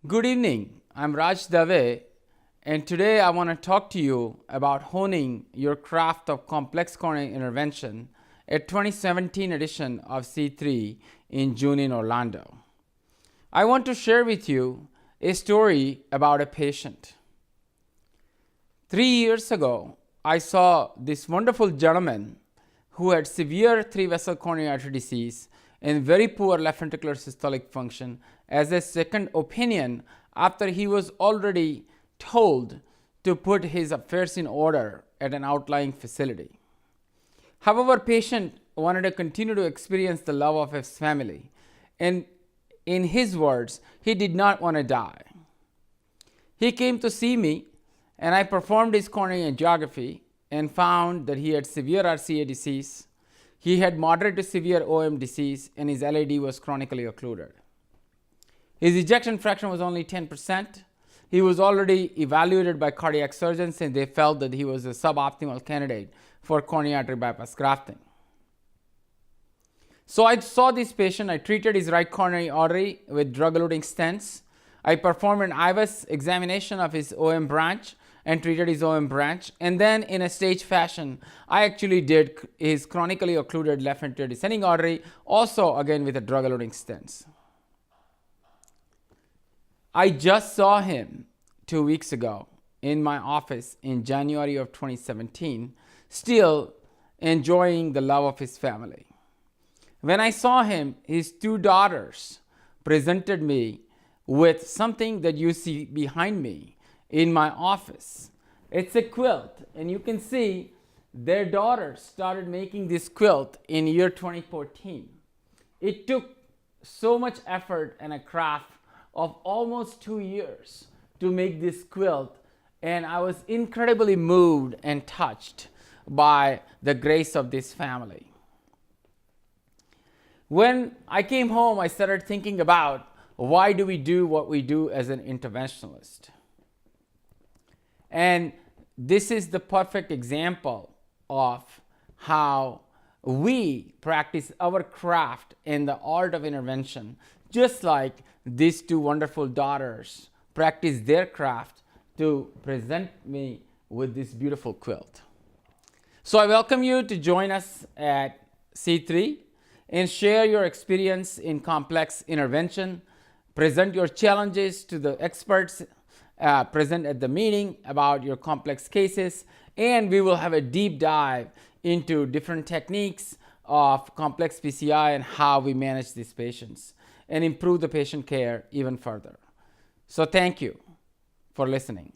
Good evening. I'm Raj Dave, and today I want to talk to you about honing your craft of complex coronary intervention at 2017 edition of C3 in June in Orlando. I want to share with you a story about a patient. 3 years ago, I saw this wonderful gentleman who had severe three-vessel coronary artery disease and very poor left ventricular systolic function as a second opinion after he was already told to put his affairs in order at an outlying facility. However, patient wanted to continue to experience the love of his family, and in his words, he did not want to die. He came to see me, and I performed his coronary angiography and found that he had severe RCA disease. He had moderate to severe OM disease, and his LAD was chronically occluded. His ejection fraction was only 10%. He was already evaluated by cardiac surgeons, and they felt that he was a suboptimal candidate for coronary artery bypass grafting. So I saw this patient. I treated his right coronary artery with drug-eluting stents. I performed an IVUS examination of his OM branch and treated his OM branch. And then in a stage fashion, I actually did his chronically occluded left ventricular descending artery, also again with a drug-eluting stents. I just saw him 2 weeks ago in my office in January of 2017, still enjoying the love of his family. When I saw him, his two daughters presented me with something that you see behind me in my office. It's a quilt, and you can see their daughters started making this quilt in year 2014. It took so much effort and a craft of almost 2 years to make this quilt, and I was incredibly moved and touched by the grace of this family. When I came home, I started thinking about why do we do what we do as an interventionalist. And this is the perfect example of how we practice our craft in the art of intervention, just like these two wonderful daughters practice their craft to present me with this beautiful quilt. So I welcome you to join us at C3 and share your experience in complex intervention, present your challenges to the experts present at the meeting about your complex cases, and we will have a deep dive into different techniques of complex PCI and how we manage these patients and improve the patient care even further. So thank you for listening.